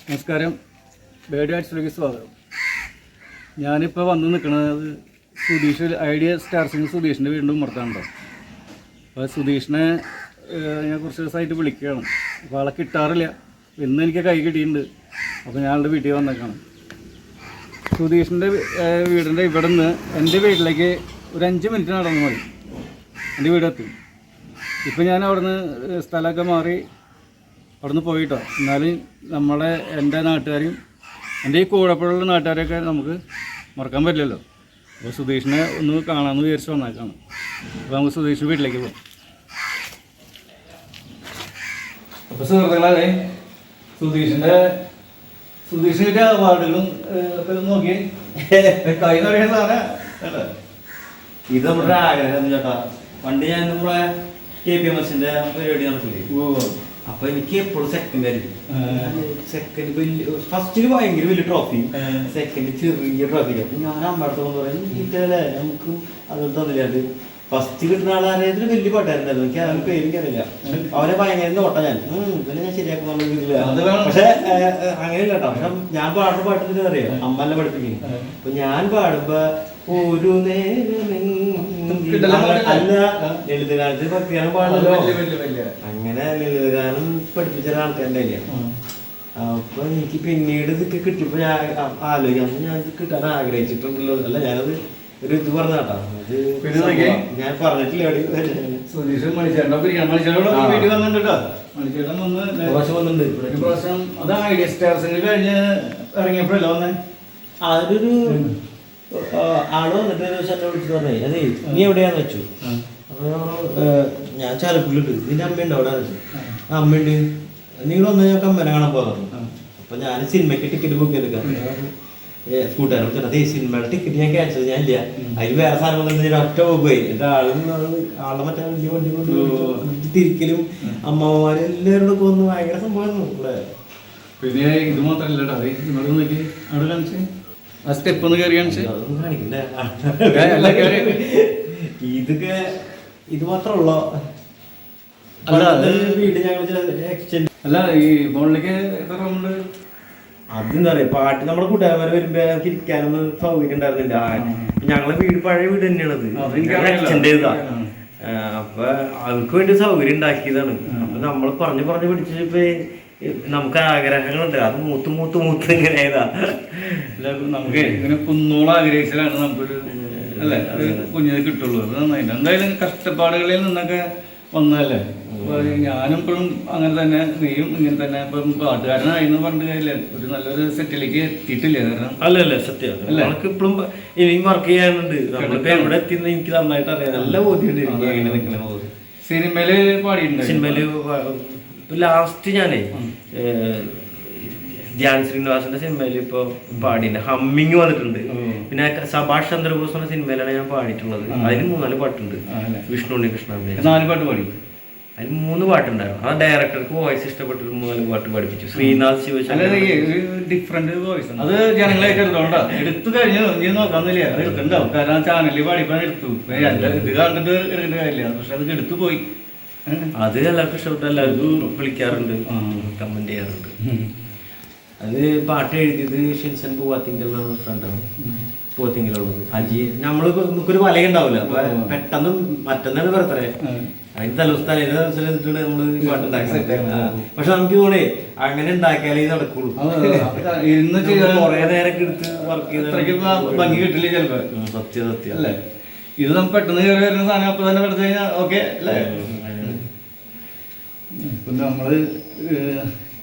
നമസ്കാരം. ബേഡി ആർട്സിലേക്ക് സ്വാഗതം. ഞാനിപ്പോൾ വന്ന് നിൽക്കുന്നത് സുധീഷ് ഐഡിയ സ്റ്റാർസിംഗ് സുധീഷിൻ്റെ വീണ്ടും ഉമ്മർത്താണല്ലോ. അപ്പോൾ സുധീഷിനെ ഞാൻ കുറച്ച് ദിവസമായിട്ട് വിളിക്കുകയാണ്. അപ്പോൾ ആളെ കിട്ടാറില്ല. ഇന്ന് എനിക്ക് കൈ കിട്ടിയിട്ടുണ്ട്. അപ്പോൾ ഞാൻ ആളുടെ വീട്ടിൽ വന്നേക്കാണ്. സുധീഷിൻ്റെ വീടിൻ്റെ ഇവിടെ നിന്ന് എൻ്റെ വീട്ടിലേക്ക് ഒരു 5 മിനിറ്റ് നടന്നു മതി എൻ്റെ വീടെത്തി. ഇപ്പം ഞാൻ അവിടുന്ന് സ്ഥലമൊക്കെ മാറി അവിടുന്ന് പോയിട്ടോ. എന്നാലും എൻ്റെ നാട്ടുകാരും എൻ്റെ ഈ കൂടപ്പുഴയുള്ള നാട്ടുകാരെയൊക്കെ നമുക്ക് മറക്കാൻ പറ്റില്ലല്ലോ. അപ്പോൾ സുധീഷിനെ ഒന്ന് കാണാമെന്ന് വിചാരിച്ച് വന്നേക്കാണ്. അപ്പോൾ നമുക്ക് സുധീഷിൻ്റെ വീട്ടിലേക്ക് പോകാം. അപ്പോൾ സുഹൃത്തുക്കളെ, സുധീഷിൻ്റെ അവാർഡുകളും ഒക്കെ നോക്കി കൈ നിറയുന്ന സാധനം ഇത് നമ്മുടെ ആഗ്രഹം ചേട്ടാ. പണ്ട് ഞാൻ നമ്മളെ KPMSന്റെ പരിപാടി നടക്കില്ലേ, അപ്പൊ എനിക്ക് എപ്പോഴും സെക്കൻഡ് ആയിരിക്കും. സെക്കൻഡ് വലിയ ഫസ്റ്റില് ഭയങ്കര വലിയ ട്രോഫി, സെക്കൻഡ് ചെറിയ ട്രോഫി. അപ്പൊ ഞാൻ അമ്മയുടെ പറയും ഇല്ലേ നമുക്ക് അത് തന്നില്ല. അത് ഫസ്റ്റ് കിട്ടുന്ന ആളാരതിൽ വലിയ പാട്ടായിരുന്നല്ലോ. എനിക്ക് അവരുടെ പേര് എനിക്കറിയില്ല. അവരെ ഭയങ്കര നോട്ടാ ഞാൻ പിന്നെ ഞാൻ ശരിയാക്കുന്നില്ല. പക്ഷെ അങ്ങനെ കേട്ടോ. പക്ഷെ ഞാൻ പാടുന്ന പാട്ടിന് അറിയാം, അമ്മല്ലേ പഠിപ്പിക്കുന്നു. അപ്പൊ ഞാൻ പാടുമ്പോ ഒരു അല്ല ലളിതഗാനത്തിൽ ഭക്തിഗാനം പാടല്ലോ. അങ്ങനെ ലളിതഗാനം പഠിപ്പിച്ച ഒരാൾക്കാരുടെ അപ്പൊ എനിക്ക് പിന്നീട് ഇതൊക്കെ കിട്ടിയപ്പോ ഞാൻ ആലോചിക്കാം, ഞാൻ ഇത് കിട്ടാൻ ആഗ്രഹിച്ചിട്ടുണ്ടല്ലോ. അല്ല ഞാനത് ഒരു ഇത് പറഞ്ഞാട്ടാ. അത് ഞാൻ പറഞ്ഞിട്ടില്ല. അതൊരു ആള് വന്നിട്ട് ഒരു ദിവസം എന്നെ വിളിച്ചിട്ട് പറഞ്ഞേ, അതെ നീ എവിടെയാന്ന് വെച്ചു. ഞാൻ ചാലക്കുള്ളിട്ട്. നിന്റെ അമ്മയുണ്ട് അവിടെ വെച്ചു. അമ്മയുണ്ട്, നിങ്ങൾ വന്നാൽ ഞാൻ അമ്മനെ കാണാൻ പോകാറുണ്ട്. അപ്പൊ ഞാൻ സിനിമയ്ക്ക് ടിക്കറ്റ് ബുക്ക് ചെയ്തെടുക്കാം. കൂട്ടുകാരോട് അതേ സിനിമയുടെ ടിക്കറ്റ് ഞാൻ ക്യാൻസൽ ചെയ്യാൻ ഇല്ല, അതിന് വേറെ സാധനം ഒറ്റ പോയി. എന്റെ ആളെ മറ്റേ വലിയ വണ്ടി കൊണ്ട് തിരിക്കലും അമ്മമാര് എല്ലാവരോടും പോകുന്നു. ഭയങ്കര സംഭവമായിരുന്നു ഇവിടെ. പിന്നെ ഇത് മാത്രല്ല അവിടെ കാണിച്ച് ആ സ്റ്റെപ്പ് ഒന്ന് കയറി കാണിച്ച് കാണിക്കണ്ടേ. ഇതൊക്കെ ഇത് മാത്രമുള്ള അല്ല, വീട് ഞങ്ങൾ എക്സ്ചേഞ്ച് അല്ല. ഈ മോളിലേക്ക് എത്ര റൂമുണ്ട്? അതെന്താ പറയാ, പാട്ട് നമ്മുടെ കൂട്ടുകാരന്മാര് വരുമ്പോ ഞങ്ങൾക്ക് ഇരിക്കാനൊന്നും സൗകര്യം ഉണ്ടായിരുന്നില്ല. ഞങ്ങളെ വീട് പഴയ വീട് തന്നെയാണത്, എക്സ്റ്റെൻഡ് ചെയ്തതാ. അപ്പൊ അവർക്ക് വേണ്ടി സൗകര്യം ഉണ്ടാക്കിയതാണ്. അപ്പൊ നമ്മൾ പറഞ്ഞു പിടിച്ചപ്പോ നമുക്ക് ആഗ്രഹങ്ങളുണ്ട്. അത് മൂത്ത് ഇങ്ങനെ ഏതാ നമുക്ക് ഇങ്ങനെ കുന്നോളം ആഗ്രഹിച്ചാലാണ് നമുക്കൊരു അല്ലേ കുഞ്ഞിനെ കിട്ടുള്ളൂ. അത് നന്നായിട്ട് എന്തായാലും കഷ്ടപ്പാടുകളിൽ നിന്നൊക്കെ വന്നതല്ലേ. ഞാനും ഇപ്പോഴും അങ്ങനെ തന്നെ, നീയും ഇങ്ങനെ തന്നെ. ഇപ്പം പാട്ടുകാരനായിരുന്നു പറഞ്ഞിട്ട് കാര്യമില്ല, ഒരു നല്ലൊരു സെറ്റിലേക്ക് എത്തിയിട്ടില്ല. കാരണം അല്ലല്ലേ സത്യം അല്ലേ, നമുക്ക് ഇപ്പോഴും ഇനിയും വർക്ക് ചെയ്യാനുണ്ട്. നമ്മളിപ്പോ എവിടെ എത്തിയെന്ന് എനിക്ക് നന്നായിട്ട് അറിയാം. നല്ല ബോധ്യമുണ്ട് എങ്ങനെ നിൽക്കണത്. സിനിമയില് പാടിയിട്ടുണ്ട്. സിനിമയില് ലാസ്റ്റ് ഞാനേ ധ്യാൻ ശ്രീനിവാസന്റെ സിനിമയിൽ ഇപ്പൊ പാടിണ്ട്. ഹമ്മിങ് വന്നിട്ടുണ്ട്. പിന്നെ സഭാഷ് ചന്ദ്രബോസിന്റെ സിനിമയിലാണ് ഞാൻ പാടിയിട്ടുള്ളത്. അതിന് 4 പാട്ടുണ്ട്. വിഷ്ണു ഉണ്ണികൃഷ്ണന്റെ 4 പാട്ട് പാടി. അതിന് 3 പാട്ടുണ്ടായിരുന്നു. ആ ഡയറക്ടർക്ക് വോയിസ് ഇഷ്ടപ്പെട്ടിട്ട് 4 പാട്ട് പഠിപ്പിച്ചു. Sreenath Sivasankar different voice. അത് ജനങ്ങളായിട്ട് എടുത്തോണ്ടാ എടുത്തു കഴിഞ്ഞു. നീ നോക്കാന്നില്ല, അത് എടുക്കണ്ടാവും. കാരണം ചാനലിൽ പാടിപ്പോ എടുത്തു. ഇത് കണ്ടിട്ട് എടുക്കേണ്ട കാര്യമില്ല. പക്ഷെ അത് എടുത്തു പോയി. അത് എല്ലാവർക്കും ഇഷ്ടപ്പെട്ടു. എല്ലാവർക്കും വിളിക്കാറുണ്ട്, കമന്റ് ചെയ്യാറുണ്ട്. അത് പാട്ട് എഴുതിയത് ഷിൻസൻ പൂവാത്തിങ്കൽ എന്ന ഫ്രണ്ടാണ്. പൂവാത്തിങ്കലുള്ളത് അജി. നമ്മള് നമുക്കൊരു വലയുണ്ടാവില്ല. അപ്പൊ പെട്ടെന്ന് മറ്റന്നാണ് ബർത്ത്ഡേ. അതിന് തലസ്ഥാനം നമ്മള് പാട്ടുണ്ടാക്കി. പക്ഷെ നമുക്ക് തോന്നേ അങ്ങനെ ഉണ്ടാക്കിയാലേ നടക്കുള്ളൂ. കൊറേ നേരൊക്കെ എടുത്ത് വർക്ക് ചെയ്ത് ഭംഗി കിട്ടില്ല ചിലപ്പോ. സത്യം അല്ലേ. ഇത് നമുക്ക് പെട്ടെന്ന് കയറി വരുന്ന സാധനം അപ്പൊ തന്നെ എടുത്തു കഴിഞ്ഞാൽ ഓക്കെ അല്ലേ. ഇപ്പം നമ്മള്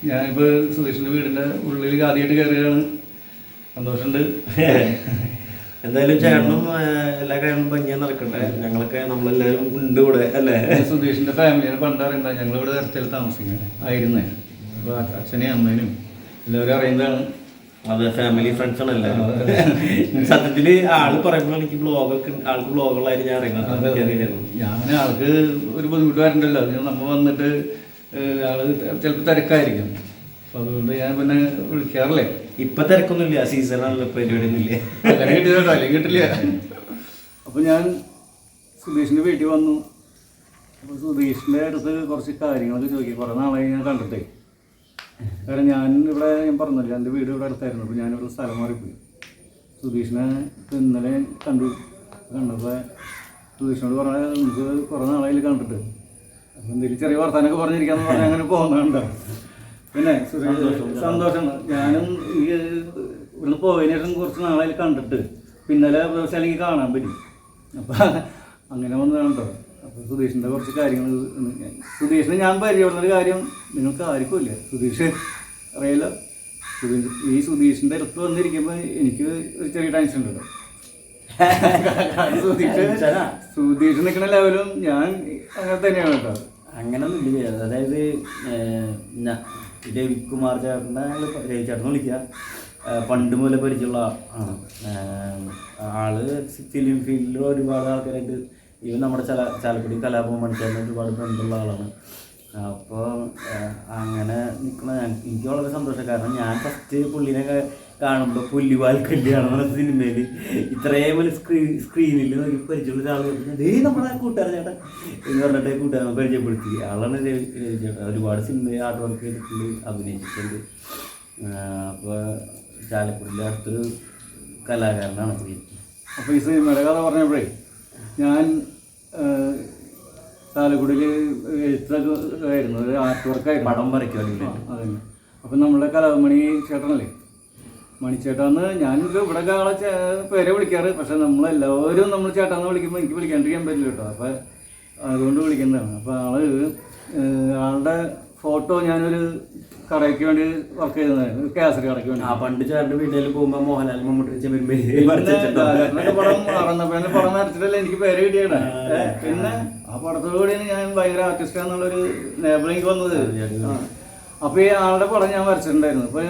ഞാനിപ്പോ സുധീഷിന്റെ വീടിന്റെ ഉള്ളിൽ ആദ്യമായിട്ട് കയറുകയാണ്. സന്തോഷമുണ്ട്. എന്തായാലും ചേട്ടനും എല്ലാ കാര്യങ്ങളും ഭംഗിയാ നടക്കട്ടെ. ഞങ്ങളൊക്കെ നമ്മളെല്ലാവരും ഉണ്ട് ഇവിടെ അല്ലേ. സുധീഷിന്റെ ഫാമിലിനെ പണ്ടറിയണ്ട, ഞങ്ങളിവിടെ നേരത്തെ താമസിക്കുന്നത് ആയിരുന്നേ. അപ്പൊ അച്ഛനെയും അമ്മേനും എല്ലാവരും അറിയുന്നതാണ്. അതെ, ഫാമിലി ഫ്രണ്ട്സ് ആണ് എല്ലാവരും. സത്യത്തില് ആള് പറയുമ്പോൾ എനിക്ക് ആൾക്ക് ബ്ലോഗുകളായിട്ട് ഞാൻ അറിയുന്നത്. ഞാൻ ആൾക്ക് ഒരു ബുദ്ധിമുട്ട് വരണ്ടല്ലോ. നമ്മ വന്നിട്ട് ആള് ചിലപ്പോൾ തിരക്കായിരിക്കും. അപ്പൊ അതുകൊണ്ട് ഞാൻ പിന്നെ വിളിക്കാറില്ലേ. ഇപ്പൊ തിരക്കൊന്നുമില്ല, സീസണാണല്ലോ, പരിപാടിയൊന്നുമില്ല. അങ്ങനെ കിട്ടിയതോ അല്ലെങ്കിൽ കിട്ടില്ല. അപ്പൊ ഞാൻ സുധീഷിന്റെ വീട്ടിൽ വന്നു. അപ്പൊ സുധീഷിന്റെ അടുത്ത് കുറച്ച് കാര്യങ്ങളൊക്കെ ചോദിക്കും. കുറെ നാളായി ഞാൻ കണ്ടിട്ടേ. കാരണം ഞാൻ പറഞ്ഞില്ല, എൻ്റെ വീട് ഇവിടെ അടുത്തായിരുന്നു. അപ്പോൾ ഞാനിവിടെ സ്ഥലം മാറിപ്പോയി. സുധീഷിനെ ഇന്നലെ കണ്ടപ്പോൾ സുധീഷിനോട് പറഞ്ഞാൽ നമുക്ക് കുറേ നാളായി കണ്ടിട്ട്, അപ്പം എന്തെങ്കിലും ചെറിയ വർത്താനൊക്കെ പറഞ്ഞിരിക്കാന്ന് പറഞ്ഞാൽ അങ്ങനെ പോകുന്നുണ്ടോ. പിന്നെ സന്തോഷം. ഞാനും ഈ ഇവിടുന്ന് പോയതിനു ശേഷം കുറച്ച് നാളായി കണ്ടിട്ട് പിന്നലെ സ്ഥലത്തേക്ക് കാണാൻ പറ്റി. അപ്പം അങ്ങനെ വന്നതാണല്ലോ. അപ്പോൾ സുധീഷിൻ്റെ കുറച്ച് കാര്യങ്ങൾ, സുധീഷിനെ ഞാൻ പരിചയപ്പെടുന്നൊരു കാര്യം നിങ്ങൾക്ക് ആർക്കും ഇല്ല. സുധീഷ് അറിയില്ല. ഈ സുധീഷിൻ്റെ അടുത്ത് വന്നിരിക്കുമ്പോൾ എനിക്ക് ഒരു ചെറിയ ടെൻഷൻ ഉണ്ട്. സുധീഷ് നിൽക്കുന്ന ലെവലും ഞാൻ അങ്ങനെ തന്നെയാണ് കേട്ടോ. അങ്ങനൊന്നും ഇല്ല. അതായത് രവികുമാർ ചേട്ടൻ്റെ രവി ചേട്ടൻ വിളിക്കുക, പണ്ട് മുതലേ പരിചയമുള്ള ആണ് ആള്. ഫിലിം ഫീൽഡിൽ ഒരുപാട് ആൾക്കാരായിട്ട് ഇവൻ നമ്മുടെ ചാലക്കുടി കലാഭവൻ മണിച്ചേട്ടൻ ഒരുപാട് ബന്ധമുള്ള ആളാണ്. അപ്പോൾ അങ്ങനെ നിൽക്കുന്ന എനിക്ക് വളരെ സന്തോഷം. കാരണം ഞാൻ ഫസ്റ്റ് പുള്ളിനെ കാണുമ്പോൾ പുല്ലിവാൽ കല്യാണം എന്ന സിനിമയിൽ ഇത്രയും ഒരു സ്ക്രീനിൽ ഒരു പരിചയമുള്ള ഒരാൾ നമ്മുടെ കൂട്ടുകാരൻ ചേട്ടൻ എന്ന് പറഞ്ഞിട്ട് കൂട്ടുകാരനെ പരിചയപ്പെടുത്തി. ആളാണ് രവി ചേട്ടൻ. ഒരുപാട് സിനിമയിൽ ഹാർഡ് വർക്ക് ചെയ്തിട്ടുണ്ട്, അഭിനയിച്ചിട്ടുണ്ട്. അപ്പോൾ ചാലക്കുടിയിലെ അടുത്തൊരു കലാകാരനാണ്. അപ്പോൾ ഈ സിനിമയുടെ കഥ പറഞ്ഞപ്പോഴേ ഞാൻ ചാലക്കുടിയിൽ എഴുത്തൊക്കെ ആയിരുന്നു, ഒരു ആർട്ട് വർക്കായിരുന്നു, പടം വരയ്ക്കുവാണെങ്കിൽ. അതന്നെ. അപ്പം നമ്മുടെ കലാമണി ചേട്ടനല്ലേ, മണിച്ചേട്ടാന്ന് ഞാനിപ്പോൾ ഇവിടെ ആളെ പേരെ വിളിക്കാറ്. പക്ഷെ നമ്മളെല്ലാവരും നമ്മൾ ചേട്ടാന്ന് വിളിക്കുമ്പോൾ എനിക്ക് വിളിക്കാണ്ടിരിക്കാൻ പറ്റില്ല കേട്ടോ. അപ്പം അതുകൊണ്ട് വിളിക്കുന്നതാണ്. അപ്പോൾ ആളുടെ ഫോട്ടോ ഞാനൊരു കടയ്ക്ക് വേണ്ടി വർക്ക് ചെയ്തതായിരുന്നു, കേസരി കടയ്ക്ക് വേണ്ടി. പണ്ട് ചേട്ടൻ്റെ വീട്ടിൽ പോകുമ്പോൾ മോഹൻലാൽ മമ്മൂട്ടി പടം വരച്ചിട്ടല്ലേ എനിക്ക് പേര് കിട്ടിയാണ്. പിന്നെ ആ പടത്തോടുകൂടിയാണ് ഞാൻ ഭയങ്കര ആർട്ടിസ്റ്റാന്നുള്ളൊരു ലേബൽ എനിക്ക് വന്നത്. അപ്പോൾ ഈ ആളുടെ പടം ഞാൻ വരച്ചിട്ടുണ്ടായിരുന്നു. അപ്പോൾ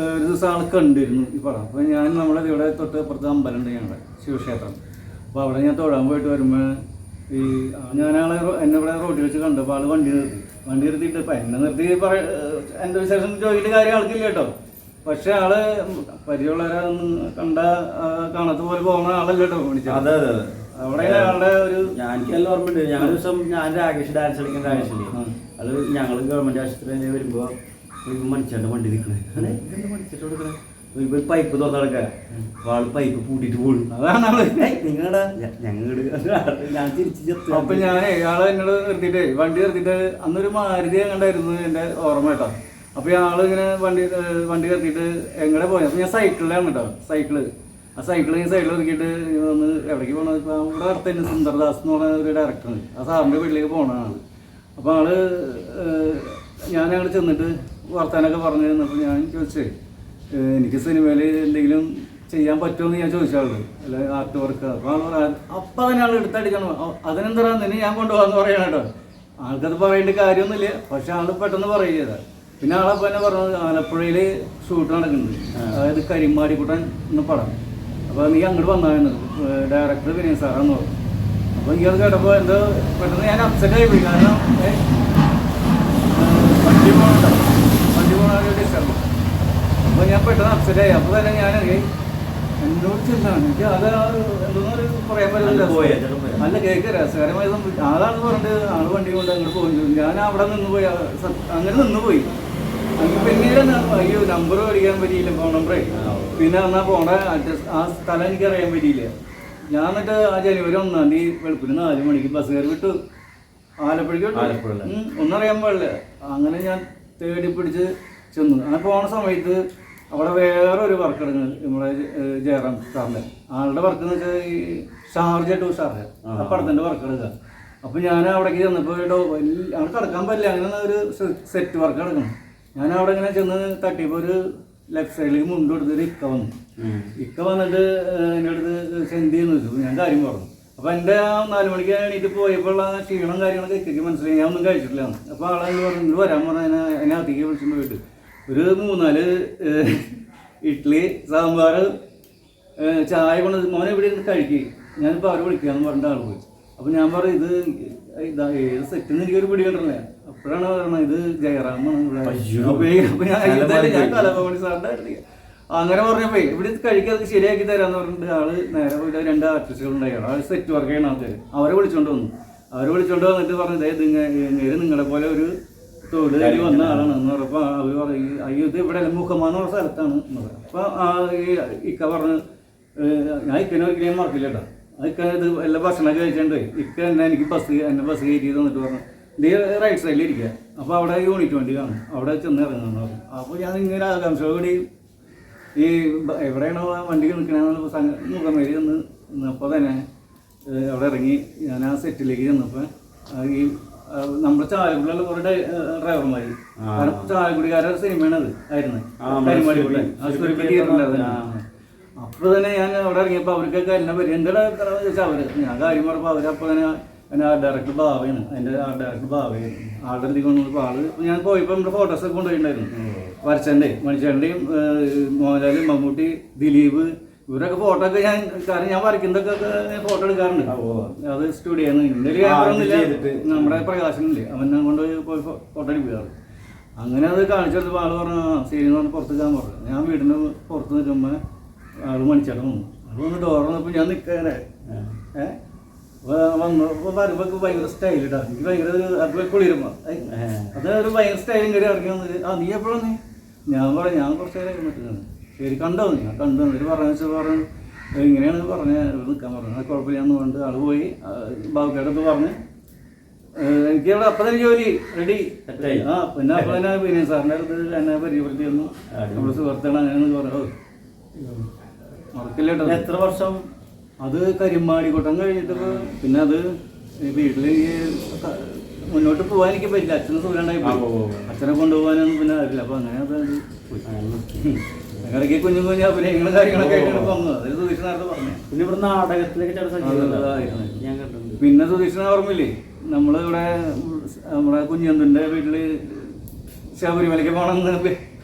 ഒരു ദിവസം ആൾ കണ്ടിരുന്നു ഈ പടം. അപ്പോൾ ഞാൻ നമ്മളെ ഇവിടെ തൊട്ട് അപ്പുറത്ത് അമ്പലമുണ്ട് ഞങ്ങളുടെ ശിവക്ഷേത്രം. അപ്പോൾ അവിടെ ഞാൻ തൊഴാൻ പോയിട്ട് വരുമ്പോൾ ഞാനാളെ എന്നെ ഇവിടെ റോഡിൽ വെച്ച് കണ്ടപ്പോൾ ആൾ വണ്ടി നിർത്തിയിട്ട് ഇപ്പം എന്നെ നിർത്തി എൻ്റെ വിശേഷം ചോദിക്കേണ്ട കാര്യം ആൾക്കില്ല കേട്ടോ. പക്ഷെ ആള് പരിചയമുള്ളവരൊന്നും കാണാത്ത പോലെ പോകുന്ന ആളല്ല കേട്ടോ വിളിച്ചത്. അതെ അതെ അതെ. അവിടെ ആളുടെ ഒരു എനിക്കെല്ലാം ഓർമ്മയുണ്ട്. ഞാൻ ഒരു ദിവസം രാകേഷ് ഡാൻസ് കളിക്കുന്ന രാകേഷില്ലേ, അത് ഞങ്ങൾ ഗവൺമെൻറ് ആശുപത്രിയിൽ വരുമ്പോൾ മണിച്ചേട്ടൻ്റെ വണ്ടി നിൽക്കണേ, മണിച്ചേട്ടൻ കൊടുക്കണേ ഒരു പൈപ്പ് തുറന്നു നടക്കുക. അപ്പോൾ ആൾ പൈപ്പ് പൂട്ടിയിട്ട് പോകും. അതാണ് ആള് നിങ്ങളുടെ ഞാൻ തിരിച്ച് ചെത്തു. അപ്പം ഞാൻ ആളെ എന്നോട് നിർത്തിയിട്ട് വണ്ടി നിർത്തിയിട്ട് അന്നൊരു മാരുതി കണ്ടായിരുന്നു എൻ്റെ ഓർമ്മ കേട്ടോ. അപ്പോൾ ആളിങ്ങനെ വണ്ടി നിർത്തിയിട്ട് എങ്ങനെ പോയി. അപ്പോൾ ഞാൻ സൈക്കിളിലാണ് കേട്ടോ. ആ സൈക്കിൾ ഈ സൈഡിൽ ഒതുക്കിയിട്ട് ഒന്ന് എവിടേക്ക് പോകണത്, ഇപ്പോൾ ഇവിടെ അടുത്ത് തന്നെ സുന്ദർദാസ് എന്ന് പറഞ്ഞ ഒരു ഡയറക്ടറാണ്. ആ സാറിൻ്റെ വീട്ടിലേക്ക് പോകണതാണ്. അപ്പോൾ ഞങ്ങൾ ചെന്നിട്ട് വർത്താനൊക്കെ പറഞ്ഞു തന്നപ്പോൾ ഞാൻ ചോദിച്ചേ എനിക്ക് സിനിമയിൽ എന്തെങ്കിലും ചെയ്യാൻ പറ്റുമെന്ന് ഞാൻ ചോദിച്ചാളുണ്ട്, അല്ല ആർട്ട് വർക്ക്. അപ്പോൾ ആൾ പറയാം, അപ്പം തന്നെ ആൾ എടുത്തടിക്കണം, അതിനെന്താ നിന്നെ ഞാൻ കൊണ്ടുപോകാമെന്ന് പറയണം കേട്ടോ. ആൾക്കത് പറയേണ്ട കാര്യമൊന്നുമില്ല, പക്ഷെ ആൾ പെട്ടെന്ന് പറയുക. പിന്നെ ആളപ്പം തന്നെ പറഞ്ഞത് ആലപ്പുഴയിൽ ഷൂട്ട് നടക്കുന്നുണ്ട്, അതായത് കരിമാടിക്കുട്ടൻ എന്ന പടം. അപ്പോൾ നീ അങ്ങോട്ട് വന്നായിരുന്നു, ഡയറക്ടർ വിനയൻ സാറാന്ന് പറഞ്ഞു. അപ്പോൾ എനിക്കത് കേട്ടപ്പോൾ എന്തോ പെട്ടെന്ന് ഞാൻ അപ്സെറ്റായി പോയി. കാരണം വണ്ടി പോകണ ഡിസ്റ്റർബ്. അപ്പോൾ ഞാൻ പെട്ടെന്ന് അപ്സെറ്റായി. അപ്പോൾ തന്നെ ഞാൻ എന്നോട് ചെല്ലാണ് എനിക്ക് അത് എന്തോന്നൊരു പറയാൻ പറ്റില്ല. നല്ല കേക്ക് രസകരമായ ആളാണെന്ന് പറഞ്ഞിട്ട് ആൾ വണ്ടി കൊണ്ട് അങ്ങോട്ട് പോയി. ഞാൻ അവിടെ നിന്ന് പോയി, അങ്ങനെ നിന്ന് പോയി. അങ്ങനെ പിന്നീട് അയ്യോ നമ്പർ മേടിക്കാൻ പറ്റിയില്ല, ഫോൺ നമ്പറേ. പിന്നെ എന്നാൽ പോണ ആ സ്ഥലം എനിക്ക് അറിയാൻ പറ്റിയില്ല. ഞാൻ എന്നിട്ട് ആ ജനുവരി 1-ാം തീയതി വെളുപ്പിന് 4 മണിക്ക് ബസ് കയറി വിട്ടു, ആലപ്പുഴയ്ക്ക് വിട്ടു. ഒന്നും അറിയാൻ പാടില്ല. അങ്ങനെ ഞാൻ തേടി പിടിച്ച് ചെന്നു. അങ്ങനെ പോണ സമയത്ത് അവിടെ വേറൊരു വർക്ക് എടുക്കുന്നത് നമ്മുടെ ജയറാം സാറിൻ്റെ ആളുടെ വർക്ക് എന്ന് വെച്ചാൽ ഈ ഷാർജ ടു ഷാർജ ആ പടത്തിൻ്റെ വർക്ക് എടുക്കുക. അപ്പോൾ ഞാൻ അവിടേക്ക് ചെന്നപ്പോൾ അവിടെ കിടക്കാൻ പറ്റില്ല, അങ്ങനെ ഒരു സെറ്റ് വർക്ക് എടുക്കണം. ഞാൻ അവിടെ ഇങ്ങനെ ചെന്ന് തട്ടിയപ്പോൾ ഒരു ലെഫ്റ്റ് സൈഡിലേക്ക് മുണ്ട് കൊടുത്തൊരു ഇക്ക വന്നിട്ട് എൻ്റെ അടുത്ത് സെൻഡ് ചെയ്യുന്നു വെച്ചു. ഞാൻ കാര്യം പറഞ്ഞു. അപ്പോൾ എൻ്റെ 4 മണിക്ക് എണീറ്റ് പോയപ്പോൾ ഉള്ള ക്ഷീണം കാര്യങ്ങളൊക്കെ ഇക്കയ്ക്ക് മനസ്സിലായി, ഞാൻ ഒന്നും കഴിച്ചിട്ടില്ല. അപ്പോൾ ആളെ പറഞ്ഞു ഇങ്ങോട്ട് വരാൻ പറഞ്ഞാൽ എന്നെ അകത്തേക്ക് വിളിച്ചുകൊണ്ട് പോയിട്ട് ഒരു 3-4 ഇഡ്ഡലി സാമ്പാർ ചായ കൊണ്ട് മോനെ ഇവിടെ ഇരുന്ന് കഴിക്കുക, ഞാനിപ്പോൾ അവരെ വിളിക്കാമെന്ന് പറഞ്ഞിട്ട് ആൾ പോയി. അപ്പോൾ ഞാൻ പറഞ്ഞു ഇത് ഏത് സെറ്റിന്ന് എനിക്കൊരു പിടി കണ്ടില്ല. അപ്പോഴാണ് പറഞ്ഞത് ഇത് ജയറാമാണ് ഇവിടെ. അപ്പോൾ ഞാൻ കലാഭവൻ സാറിൻ്റെ അടുത്തേക്ക് അങ്ങനെ പറഞ്ഞപ്പോൾ ഇവിടെ കഴിക്കാതെ ശരിയാക്കി തരാമെന്ന് പറഞ്ഞിട്ട് ആള് നേരെ പോയിട്ട് 2 ആർട്ടിസ്റ്റുകളുണ്ടായിരുന്നു. ആൾ സെറ്റ് വർക്ക് ചെയ്യണ ആൾക്കാർ അവരെ വിളിച്ചുകൊണ്ട് വന്നു. അവരെ വിളിച്ചുകൊണ്ട് വന്നിട്ട് പറഞ്ഞത് നിങ്ങളെ പോലെ ഒരു തൊഴിൽ കഴിഞ്ഞ് വന്ന ആളാണ് എന്ന് പറഞ്ഞപ്പോൾ അവർ പറയും അയ്യോ ഇത് ഇവിടെ മുഖമാന്ന് പറഞ്ഞ സ്ഥലത്താണ് എന്ന് പറയും. അപ്പോൾ ഇക്ക പറഞ്ഞ് ഞാൻ ഇക്കനെ ഒരിക്കലും മറക്കില്ല കേട്ടോ. ഇക്ക ഇത് എല്ലാ ഭക്ഷണമൊക്കെ കഴിച്ചിട്ടുണ്ട്. ഇക്ക എന്നെ എനിക്ക് എന്നെ ബസ് കയറ്റി തന്നിട്ട് പറഞ്ഞു ഇത് റൈറ്റ് സൈഡിൽ ഇരിക്കുക, അപ്പോൾ അവിടെ യൂണിറ്റ് വണ്ടി കാണും, അവിടെ ചെന്ന് ഇറങ്ങുന്നു പറഞ്ഞു. അപ്പോൾ ഞാൻ ഇങ്ങനെ ആകാംക്ഷയോടുകൂടി ഈ എവിടെയാണോ വണ്ടി നിൽക്കണമെന്നുള്ള മുഖമേരി അപ്പോൾ തന്നെ അവിടെ ഇറങ്ങി ഞാൻ ആ സെറ്റിലേക്ക് ചെന്നപ്പോൾ ഈ നമ്മുടെ ചാലക്കുടിയുള്ള കുറേ ഡ്രൈവർമാർ, കാരണം ചാലക്കുടിക്കാരുടെ സിനിമയാണ് അത് ആയിരുന്നു കരിമാടിക്കുട്ടി അപ്പോൾ തന്നെ ഞാൻ അവിടെ ഇറങ്ങിയപ്പോൾ അവർക്കൊക്കെ എന്നെ പറ്റി എന്താ ചോദിച്ചാൽ അവർ ഞാൻ കാര്യം പറഞ്ഞപ്പോൾ അവരപ്പോൾ തന്നെ എന്നെ ആർട്ട് ഡയറക്ടർ ഭാവയാണ്, അതിൻ്റെ ആർട്ട് ഡയറക്ടർ ഭാവയായിരുന്നു. ആളുടെ അടുത്തേക്ക് കൊണ്ടുപോയപ്പോൾ ആള് ഞാൻ പോയപ്പോൾ നമ്മുടെ ഫോട്ടോസൊക്കെ കൊണ്ടുപോയിട്ടുണ്ടായിരുന്നു. വരച്ചൻ്റെ മണിച്ചേട്ടൻ്റെയും മോഹൻലാൽ, മമ്മൂട്ടി, ദിലീപ് ഇവരൊക്കെ ഫോട്ടോ ഒക്കെ ഞാൻ കാരണം ഞാൻ വരയ്ക്കുന്നതൊക്കെ ഫോട്ടോ എടുക്കാറുണ്ട്. അത് സ്റ്റുഡിയോന്ന് ഇതിൻ്റെ ക്യാമറയൊന്നുമില്ല, നമ്മുടെ പ്രകാശനില്ലേ അവനെ കൊണ്ട് പോയി ഫോട്ടോ എടുക്കാറ്. അങ്ങനെ അത് കാണിച്ചു കൊടുത്തപ്പോൾ ആൾ പറഞ്ഞു ശരി എന്ന് പറഞ്ഞ് പുറത്ത് നിൽക്കാൻ പറഞ്ഞു. ഞാൻ വീടിന് പുറത്ത് നിൽക്കുമ്പോൾ ആൾ മണിച്ചേട്ടൻ വന്നു. അത് വന്ന് ഡോർ വന്നപ്പോൾ ഞാൻ നിൽക്കാനെ വന്നപ്പോൾ വരുമ്പോൾ ഭയങ്കര സ്റ്റൈൽ ഇട്ടാ എനിക്ക് ഭയങ്കര അത് കുളിരുമ്പോൾ അത് ഒരു ഭയങ്കര സ്റ്റൈലും കയറി ഇറങ്ങി വന്നത്. നീ എപ്പോഴാണ് ഞാൻ പറഞ്ഞു ഞാൻ കുറച്ച് നേരം നിൽക്കുന്നത്. ശരി കണ്ടോ ഞാൻ കണ്ടു ഇവർ പറഞ്ഞു വെച്ചാൽ പറഞ്ഞു ഇങ്ങനെയാണ് പറഞ്ഞത് നിൽക്കാൻ പറഞ്ഞു. അത് കുഴപ്പമില്ലാന്ന് പറഞ്ഞിട്ട് ആൾ പോയി ബാബുക്കേടത്ത് പറഞ്ഞ് എനിക്ക് അവിടെ അപ്പം തന്നെ ജോലി റെഡി. പിന്നെ അപ്പം തന്നെ വിനയൻ സാറിൻ്റെ അടുത്ത് എന്നെ പരിചയപ്പെടുത്തി വന്നു. നമ്മുടെ സുഹൃത്താണ് അങ്ങനെയെന്ന് പറഞ്ഞു. മറക്കില്ല കേട്ടോ. എത്ര വർഷം അത് കരിമാടിക്കൂട്ടം കഴിഞ്ഞിട്ട് പിന്നെ അത് വീട്ടിൽ മുന്നോട്ട് പോകാൻ എനിക്ക് പറ്റില്ല. അച്ഛന് സുഖമുണ്ടായി അച്ഛനെ കൊണ്ടുപോകാനൊന്നും പിന്നെ അറിയില്ല. അപ്പോൾ അങ്ങനെ അത് ഇടയ്ക്ക് കുഞ്ഞു കുഞ്ഞു അഭിനയങ്ങളും കാര്യങ്ങളൊക്കെ ആയിട്ടാണ് വന്നത്. അത് സുധീഷ് നേരത്തെ പറഞ്ഞു. പിന്നെ ഇവിടെ നാടകത്തിലേക്ക് പിന്നെ സുധീഷിനെ ഓർമ്മയില്ലേ നമ്മളിവിടെ നമ്മുടെ കുഞ്ഞന്തുൻ്റെ വീട്ടിൽ ശബരിമലയ്ക്ക് പോകണം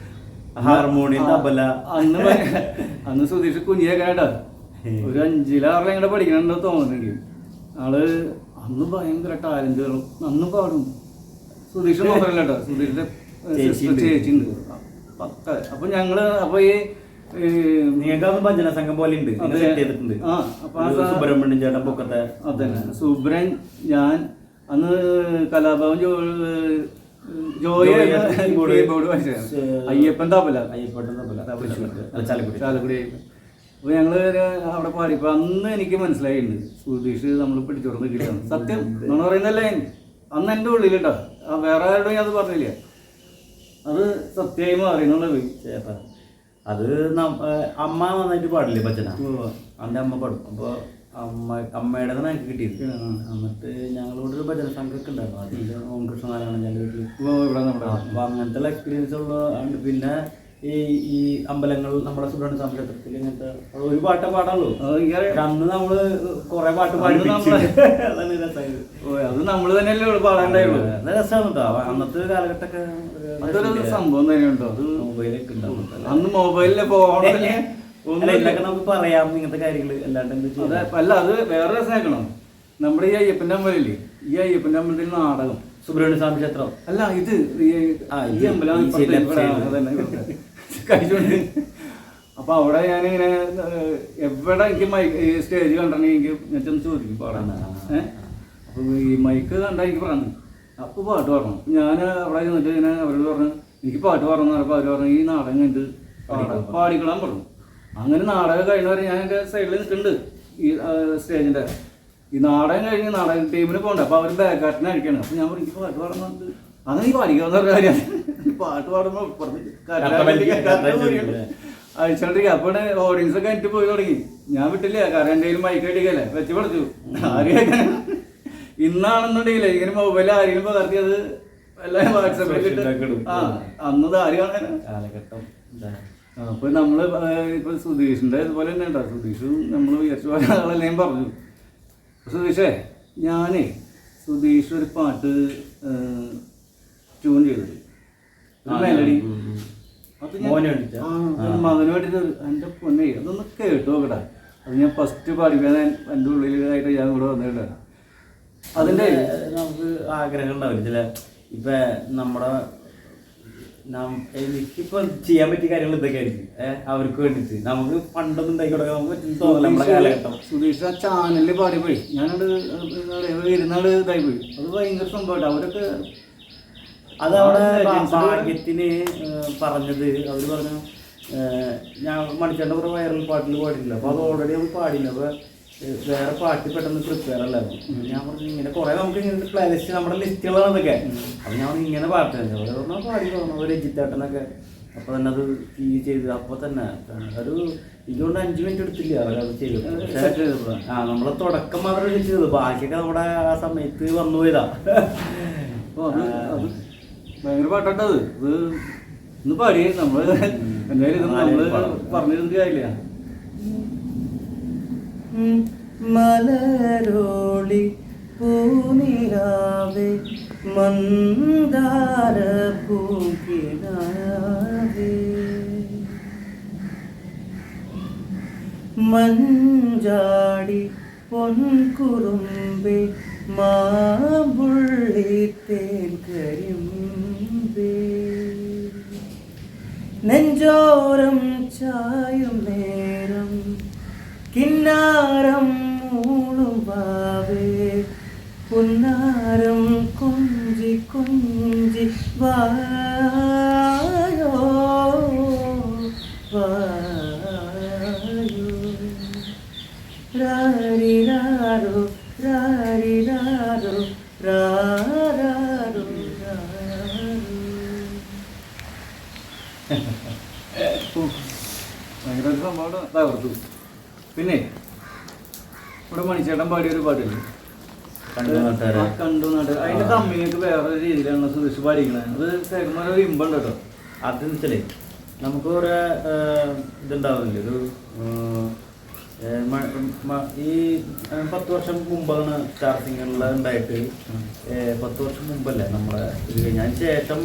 ഹാർമോണിയം തബല അന്ന് സുധീഷ് കുഞ്ഞിയേക്കാനായിട്ടാ ഒരു 5-6 ഇങ്ങനെ പഠിക്കണമെന്ന് തോന്നുന്നെങ്കിൽ ആള് അന്ന് ഭയങ്കര ടാലന്റുകളും അന്ന് പാടും. സുധീഷ് മാത്രമല്ല കേട്ടോ, സുധീഷിന്റെ ചേച്ചിയുണ്ട് പക്ക. അപ്പൊ ഞങ്ങള് അപ്പൊ ഈ നിങ്ങൾക്ക് ഭജന സംഘം പോലെ ഉണ്ട്. സുബ്രഹ്മണ്യൻ ചേട്ടൻ പൊക്കത്തെ അതന്നെ സുബ്രൻ ഞാൻ അന്ന് കലാഭവൻ ജോയി അയ്യപ്പൻ തബല ചാലക്കുടി. അപ്പോൾ ഞങ്ങൾ അവിടെ പാടിയപ്പോൾ അന്ന് എനിക്ക് മനസ്സിലായിട്ടുണ്ട് സുധീഷ് നമ്മൾ പിടിച്ചോർന്ന് കിട്ടിയാണ്. സത്യം നമ്മൾ പറയുന്നല്ലേ അന്ന് എൻ്റെ ഉള്ളിൽ കേട്ടോ, വേറെ ആരോടും അത് പറഞ്ഞില്ല. അത് സത്യമായി മാറി എന്നുള്ളത് ചേട്ടാ. അത് അമ്മ നന്നായിട്ട് പാടില്ലേ ഭജന, എൻ്റെ അമ്മ പാടും. അപ്പോൾ അമ്മയുടെ എനിക്ക് കിട്ടിയത്. എന്നിട്ട് ഞങ്ങളോട് ഒരു ഭജന സംഘമൊക്കെ ഉണ്ടായിരുന്നു. അതിൻ്റെ ഓം കൃഷ്ണനാരായണൻ ഞങ്ങളുടെ വീട്ടിൽ. അപ്പോൾ അങ്ങനത്തെ എക്സ്പീരിയൻസ് ഉള്ള പിന്നെ ഈ അമ്പലങ്ങൾ നമ്മുടെ സുബ്രഹ്മണ്യ സ്വാമി ക്ഷേത്രത്തിൽ ഇങ്ങനത്തെ ഒരു പാട്ടേ പാടാളൂ. അന്ന് നമ്മള് കുറെ പാട്ട് പാടി അത് നമ്മള് തന്നെയല്ലേ പാടാണ്ടായുള്ളൂ. രസമാണ് കേട്ടോ. അന്നത്തെ കാലഘട്ടമൊക്കെ അതൊരു സംഭവം തന്നെയുണ്ടോ. അത് മൊബൈലൊക്കെ ഉണ്ടാവും. അന്ന് മൊബൈലില് പോകണമെങ്കിൽ ഇതൊക്കെ നമുക്ക് പറയാം ഇങ്ങനത്തെ കാര്യങ്ങള്. അല്ലാണ്ട് അല്ല അത് വേറെ രസമാക്കണം. നമ്മുടെ ഈ അയ്യപ്പന്റെ അമ്പലമില്ലേ, ഈ അയ്യപ്പന്റെ അമ്പലത്തിൽ നാടകം സുബ്രഹ്മണ്യ സ്വാമി ക്ഷേത്രം അല്ല ഇത് ഈ അമ്പലം കഴിച്ചുകൊണ്ട്. അപ്പൊ അവിടെ ഞാനിങ്ങനെ എവിടെ എനിക്ക് മൈക്ക് ഈ സ്റ്റേജ് കണ്ടിട്ടുണ്ടെങ്കിൽ ഞാൻ ചെന്ന് ചോദിക്കും പാടാൻ. അപ്പൊ ഈ മൈക്ക് കണ്ടാൽ എനിക്ക് പറഞ്ഞു അപ്പൊ പാട്ട് പറഞ്ഞു. ഞാൻ അവിടെ ചെന്നിട്ട് ഇങ്ങനെ അവരോട് പറഞ്ഞു എനിക്ക് പാട്ട് പറഞ്ഞു പറഞ്ഞപ്പോൾ അവർ പറഞ്ഞു ഈ നാടകം കണ്ട് പാടിക്കളാൻ പറഞ്ഞു. അങ്ങനെ നാടകം കഴിഞ്ഞവരെ ഞാൻ എൻ്റെ സൈഡിൽ നിൽക്കുന്നുണ്ട് ഈ സ്റ്റേജിൻ്റെ. ഈ നാടകം കഴിഞ്ഞ് നാടക ടീമിന് പോകണ്ട. അപ്പോൾ അവർ ബാക്കാട്ടിനെ അടിക്കണം. അപ്പോൾ ഞാൻ എനിക്ക് പാട്ട് പാടുന്നുണ്ട് അങ്ങനെ ഈ പാടിക്കാവുന്ന ഒരു കാര്യമാണ്. പാട്ട് പാടുമ്പോൾ അഴിച്ചോണ്ടിരിക്കുക. അപ്പോൾ ഓഡിയൻസ് ഒക്കെ എനിക്ക് പോയി തുടങ്ങി. ഞാൻ വിട്ടില്ല, കാരണം എൻ്റെ കയ്യിൽ മൈക്ക് അടിക്കല്ലേ വെച്ച് പഠിച്ചു. ആരെയും ഇന്നാണെന്നുണ്ടെങ്കിലേ ഇങ്ങനെ മൊബൈലിൽ ആരെങ്കിലും പകർത്തിയത് എല്ലാം വാട്സാപ്പിൽ ഇട്ട് അന്നത് ആര് കാണാൻ കാലഘട്ടം. അപ്പോൾ നമ്മൾ ഇപ്പോൾ സുധീഷിൻ്റെ ഇതുപോലെ തന്നെ ഉണ്ടോ. സുധീഷ് നമ്മൾ വിചാരിച്ച പോലെ ആളെല്ലാം പറഞ്ഞു. സുധീഷേ ഞാനേ സുധീഷ് ഒരു പാട്ട് ട്യൂൺ ചെയ്തത് മെലഡി അത് മകന് വേണ്ടിയിട്ട് എൻ്റെ പൊന്നെ അതൊന്ന് കേട്ടു നോക്കട്ടെ. അത് ഞാൻ ഫസ്റ്റ് പാടിക്കാൻ എൻ്റെ ഉള്ളിലായിട്ട് ഞാൻ ഇവിടെ വന്നിട്ടാണ്. അതിൻ്റെ നമുക്ക് ആഗ്രഹം ഉണ്ടാവില്ല ചില ഇപ്പം നമ്മുടെ എനിക്കിപ്പോൾ ചെയ്യാൻ പറ്റിയ കാര്യങ്ങൾ ഇതൊക്കെ ആയിരിക്കും അവർക്ക് വേണ്ടിയിട്ട്. നമുക്ക് പണ്ടൊന്നും ഉണ്ടായിക്കോട്ടെ നമുക്ക് തോന്നില്ല നമ്മുടെ കാലഘട്ടം. സുധീഷ് ആ ചാനലിൽ പാടിപ്പോയി ഞാനത് ഇരുന്നാൾ ഇതായി പോയി. അത് ഭയങ്കര സംഭവമായിട്ട് അവരൊക്കെ അതവിടെ ഭാഗ്യത്തിന് പറഞ്ഞത് അവർ പറഞ്ഞു ഞാൻ മണിച്ചേട്ടൻ്റെ കുറേ വൈറൽ പാട്ടിൽ പാടില്ല അപ്പോൾ അത് ഓൾറെഡി നമുക്ക് പാടില്ല. അപ്പോൾ വേറെ പാട്ട് പെട്ടെന്ന് പ്രിപ്പയർ അല്ലായിരുന്നു. ഞാൻ പറഞ്ഞു ഇങ്ങനെ കുറേ നമുക്ക് ഇങ്ങനെ പ്ലേലിസ്റ്റ് നമ്മുടെ ലിസ്റ്റുകളാണ് അതൊക്കെ. അപ്പോൾ ഞാൻ ഇങ്ങനെ പാട്ട് പറഞ്ഞാൽ പാടി പറഞ്ഞു രജിത്തേട്ടനൊക്കെ. അപ്പോൾ തന്നെ അത് ഈ ചെയ്ത് അപ്പോൾ തന്നെ ഒരു ഇതുകൊണ്ട് 5 മിനിറ്റ് എടുത്തില്ല അത് ചെയ്തത്. നമ്മളെ തുടക്കം മാത്രമേ ചെയ്തത്, ബാക്കിയൊക്കെ നമ്മുടെ ആ സമയത്ത് വന്നു പോയതാ. ഭയങ്കര പാട്ടാട്ടത്. ഇത് ഇന്ന് പാടിയേ നമ്മള് എന്തായാലും നമ്മള് പറഞ്ഞിരുന്ന കാര്യമില്ല. മലരോളി പൂനിലാവേ മന്ദാര പൂക്കിനാവേ മഞ്ചാടി പൊൻകുറുമ്പേ മാമ്പുള്ളി തേൻ കരിമ്പേ നെഞ്ചോരം ചായും നേരം കിന്നാരം മൂളും വാവേ പുന്നാരം കൊഞ്ചി കൊഞ്ചി വായോ വായോ രാരിരാരോ രാരിരാരോ രാരാരോ ഭയങ്കര സംഭവം തകർത്തു. പിന്നെ ഇവിടെ മണിച്ചേട്ടൻ പാടിയൊരു പാട്ടില്ലേ കണ്ടു നാട്ടുകാർ, അതിന്റെ കമ്മിയൊക്കെ വേറെ രീതിയിലാണ് സുധീഷ് പാടിക്കണത്. അത് കേൾക്കുമ്പോൾ ഒരു ഇമ്പുണ്ട് കേട്ടോ. അതെന്ന് വെച്ചാലേ നമുക്ക് ഒരു ഇതുണ്ടാവുന്നില്ല, ഒരു ഈ 10 വർഷം മുമ്പാണ് സ്റ്റാർ സിംഗറിൽ ഉണ്ടായിട്ട്. 10 വർഷം മുമ്പല്ലേ നമ്മളെ ഇത് കഴിഞ്ഞ ശേഷം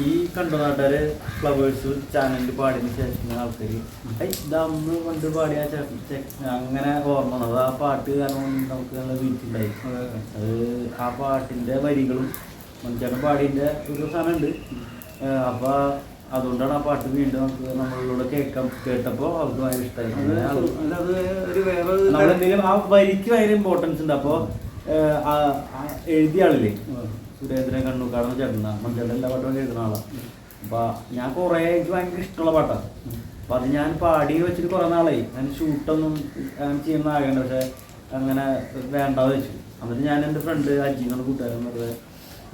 ഈ കണ്ടു നാട്ടുകാര് ഫ്ലവേഴ്സ് ചാനലിൽ പാടിയതിന് ശേഷം ആൾക്കാർ ഇതന്ന് പണ്ട് പാടിയ അങ്ങനെ ഓർമ്മ വന്നത്. ആ പാട്ട് കാരണം നമുക്ക് നല്ല വീട്ടിലുണ്ടായി. അത് ആ പാട്ടിൻ്റെ വരികളും മനുഷ്യനെ പാടിൻ്റെ ഒരു സാധനമുണ്ട്. അപ്പോൾ അതുകൊണ്ടാണ് ആ പാട്ട് വീണ്ടും നമുക്ക് നമ്മളിലൂടെ കേട്ടപ്പോൾ അവർക്ക് ഭയങ്കര ഇഷ്ടമായി. നമ്മളെന്തെങ്കിലും ആ വരിക്ക് ഭയങ്കര ഇമ്പോർട്ടൻസ് ഉണ്ട്. അപ്പോൾ എഴുതിയ ആളില്ലേ സുരേന്ദ്രൻ കണ്ണൂക്കാടെന്ന് ചേട്ടനാ, മഞ്ചേട്ടൻ എല്ലാ പാട്ടും എഴുതുന്ന ആളാണ്. അപ്പോൾ ഞാൻ കുറേ എനിക്ക് ഭയങ്കര ഇഷ്ടമുള്ള പാട്ടാണ്. അപ്പോൾ അത് ഞാൻ പാടി വെച്ചിട്ട് കുറേ നാളായി. ഞാൻ ഷൂട്ടൊന്നും അങ്ങനെ ചെയ്യുന്ന ആകേണ്ട, പക്ഷേ അങ്ങനെ വേണ്ടാന്ന് വെച്ചു. എന്നിട്ട് ഞാൻ എൻ്റെ ഫ്രണ്ട് അജി എന്നുള്ള കൂട്ടുകാരൻ വെറുതെ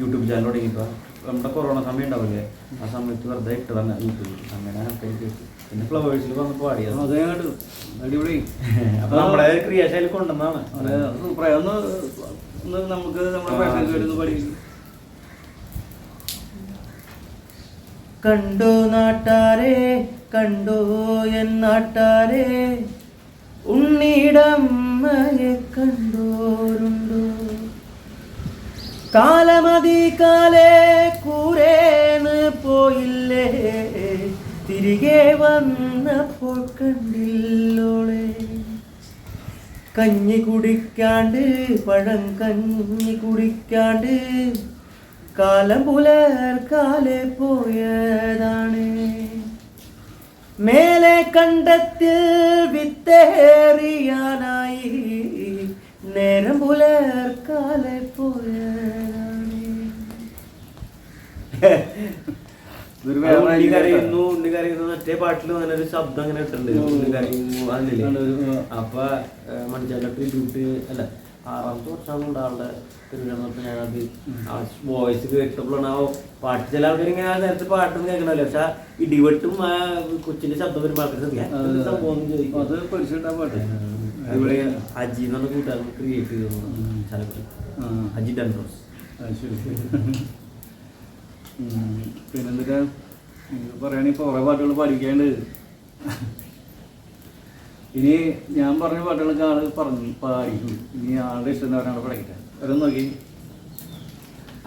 യൂട്യൂബ് ചാനൽ തുടങ്ങിയപ്പോൾ നമ്മുടെ കൊറോണ സമയം ഉണ്ടാവില്ലേ, ആ സമയത്ത് വെറുതെ ഇട്ടതാണ് യൂട്യൂബിൽ. അങ്ങനെ ആൾക്കാർ കേട്ടു. പിന്നെ ഫ്ലവേഴ്സിൽ വന്ന് പാടിയത് അടിപൊളി. അപ്പോൾ നമ്മുടെ ക്രിയേഷൻ കൊണ്ടുവന്നാണ്. നമുക്ക് നമ്മുടെ പഠിക്കും. കണ്ടോ നാട്ടാരെ കണ്ടോ എൻ നാട്ടാരെ ഉണ്ണിടമ്മയെ കണ്ടോരുണ്ടോ കാലമതി കാലേ കൂരേന്ന് പോയില്ലേ തിരികെ വന്നപ്പോൾ കണ്ടില്ലോളെ കഞ്ഞി കുടിക്കാണ്ട് പഴം കഞ്ഞി കുടിക്കാണ്ട് കാലം പുലർക്കാലെ പോയതാണ് മേലെ കണ്ടത്തിൽ വിത്തേറിയാനായി നേരം പുലർക്കാലെ പോയതാണ്. ഉണ്ണി കരയുന്നു മറ്റേ പാട്ടിൽ അങ്ങനെ ഒരു ശബ്ദം അങ്ങനെ ഇട്ടുണ്ട്. ഉണ്ണി കരയുന്നു അതില്ലേ. അപ്പൊ മണിച്ചേട്ടൻ ട്രിബ്യൂട്ട് അല്ല 6ാമത്തെ വർഷമാണ് ആളുടെ തിരുവനന്തപുരത്ത് ഞാനത് ആ വോയിസ് കേട്ടപ്പോഴാണ് ആ പാട്ട്. ചില ആൾക്കാർ ഇങ്ങനെ നേരത്തെ പാട്ടൊന്നും കേൾക്കണമല്ലോ, പക്ഷെ ഇടിവെട്ടും ആ കൊച്ചിന്റെ ശബ്ദം വരുമ്പോൾ ആൾക്കാർ സംഭവം ചോദിക്കും. അത് പഠിച്ചിട്ടാ പാട്ട്. ഇവിടെ അജി എന്നുള്ള കൂട്ടുകാരൻ ക്രിയേറ്റ് ചെയ്തു ചിലപ്പോൾ അജി ഡൻഡ്രോസ്. പിന്നെന്തൊക്കെ പറയുകയാണെങ്കിൽ കുറേ പാട്ടുകൾ പഠിക്കാണ്ട്. ഇനി ഞാൻ പറഞ്ഞ പാട്ടുകളൊക്കെ ആള് പാടിക്കും. ഇനി ആളുടെ ഇഷ്ടം എന്താ പറയുക പഠിക്കട്ടെ. അതൊന്നും നോക്കി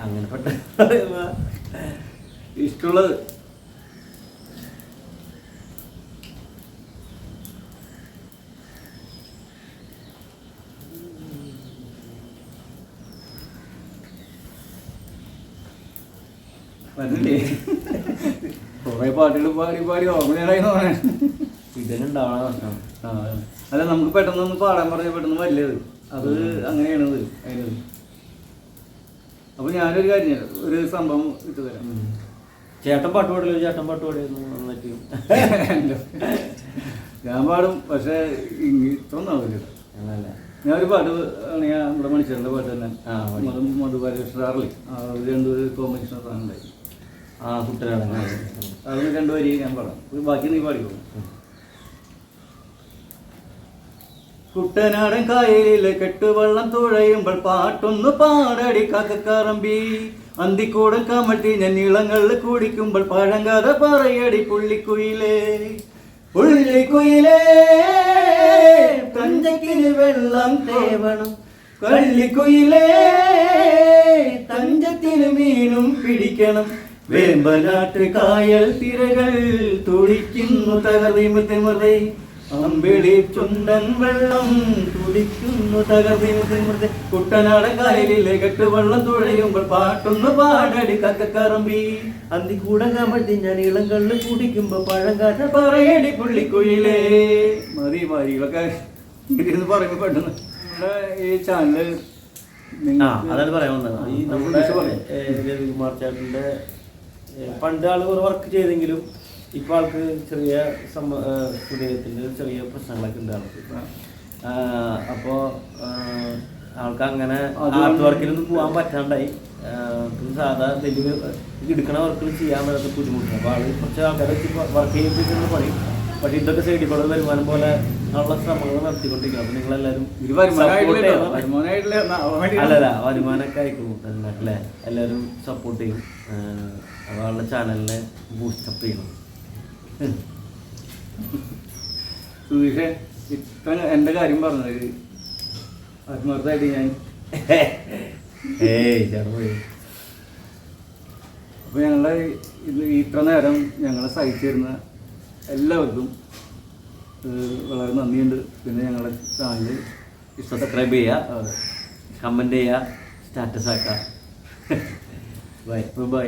അങ്ങനെ പെട്ട ഇഷ്ടമുള്ളത് വരുന്നില്ലേ? കുറേ പാട്ടുകൾ പാടി ഓർമ്മയായി തോന്നേ. ഇതിനുണ്ടാവണ പ്രശ്നം. അല്ല, നമുക്ക് പെട്ടെന്നൊന്ന് പാടാൻ പറഞ്ഞാൽ പെട്ടെന്ന് വല്ലത് അത് അങ്ങനെയാണത്. അതിനത് അപ്പോൾ ഞാനൊരു കാര്യം ചെയ്യാം, ഒരു സംഭവം ഇട്ട് തരാം. ചേട്ടൻ പാട്ട് പാടില്ല, ചേട്ടൻ പാട്ട് പാടിയിരുന്നു നന്നായിട്ട്. ഞാൻ പാടും, പക്ഷേ ഇത്ര ഒന്നാവില്ല. ഞാനൊരു പാട്ട് ആണ്, ഞാൻ നമ്മുടെ മണിച്ചേരൻ്റെ പാട്ട് തന്നെ. മധുബാലകൃഷ്ണറില്ലേ, രണ്ട് കോമ്പറ്റീഷൻ സാധനം ഉണ്ടായി. കുട്ടനാട് അത് 2 വരി ഞാൻ പാടാം, ബാക്കി നീ പാടിക്കോ. കുട്ടനാടൻ കായലിലെ കെട്ടുവെള്ളം തുഴയുമ്പോൾ പാട്ടൊന്ന് പാടടി കാക്കക്കാറമ്പി, അന്തിക്കൂടൻ കമഴ്ത്തി ഞാൻ നീളങ്ങളിൽ കുടിക്കുമ്പോൾ പഴങ്കഥ പറയടി പുള്ളിക്കുയിലേ. പുള്ളിക്കുയിലേ തഞ്ചക്കിന് വെള്ളം തേവണം, കള്ളിക്കുയിലേ തഞ്ചത്തിന് മീനും പിടിക്കണം, വേമ്പനാട്ട് കായൽ തിരകൾ തുടിക്കുന്നു തകർന്നിമുത്തിമുറേ, അമ്പിളി ചുണ്ടൻ വെള്ളം തുടിക്കുന്നു തകർന്നിമുത്തിമുറേ. കുട്ടനാടൻ കായലിലെ കെട്ടുവെള്ളം തുഴയുമ്പോൾ പാട്ടൊന്ന് പാടടി കക്കക്കറമ്പി, അന്തിക്കൂടൻ കമഴ്ത്തി ഞാൻ ഇളങ്ങളിൽ കുടിക്കുമ്പോ പഴങ്കാറ്റ പറയടി പുള്ളിക്കുയിലേ. മതി മാരികളൊക്കെ ഇങ്ങനെ പറയുമ്പോൾ പെട്ടെന്ന് നമ്മുടെ ഈ ചാനല് അതാണ് പറയാൻ വന്നത്. ഈ നമ്മുടെ രവികുമാർ ചേട്ടൻ്റെ പണ്ട് ആൾ കുറെ വർക്ക് ചെയ്തെങ്കിലും ഇപ്പോൾ ആൾക്ക് ചെറിയ ഹൃദയത്തിൻ്റെ ചെറിയ പ്രശ്നങ്ങളൊക്കെ ഉണ്ട് ആൾക്ക്. അപ്പോൾ ആൾക്ക് അങ്ങനെ ആർട്ട് വർക്കിലൊന്നും പോകാൻ പറ്റാണ്ടായി. സാധാ വലിയ എടുക്കണ വർക്കുകൾ ചെയ്യാൻ പറ്റാത്ത ബുദ്ധിമുട്ടുണ്ട്. അപ്പോൾ ആൾ കുറച്ച് ആൾക്കാരെ വെച്ച് വർക്ക് ചെയ്യിപ്പിക്കുന്ന പണി. പക്ഷേ ഇതൊക്കെ സൈഡിൽ കൂടെ വരുമാനം പോലെ ഉള്ള ശ്രമങ്ങൾ നടത്തിക്കൊണ്ടിരിക്കണം. അപ്പോൾ നിങ്ങളെല്ലാവരും അല്ലല്ല വരുമാനമൊക്കെ ആയിക്കോളും അല്ലേ, എല്ലാവരും സപ്പോർട്ട് ചെയ്യും. അപ്പോൾ ആളുടെ ചാനലിനെ ബൂസ്റ്റപ്പ് ചെയ്യണം. സുധീഷേ, ഇപ്പം എൻ്റെ കാര്യം പറഞ്ഞത് ആത്മാർത്ഥമായിട്ട് ഞാൻ അപ്പോൾ ഞങ്ങളെ ഇത്ര നേരം ഞങ്ങളെ സഹിച്ചിരുന്ന എല്ലാവർക്കും വളരെ നന്ദിയുണ്ട്. പിന്നെ ഞങ്ങളുടെ ചാനൽ സബ്സ്ക്രൈബ് ചെയ്യുക, കമൻറ്റ് ചെയ്യുക, സ്റ്റാറ്റസ് ആക്കുക. ബൈ.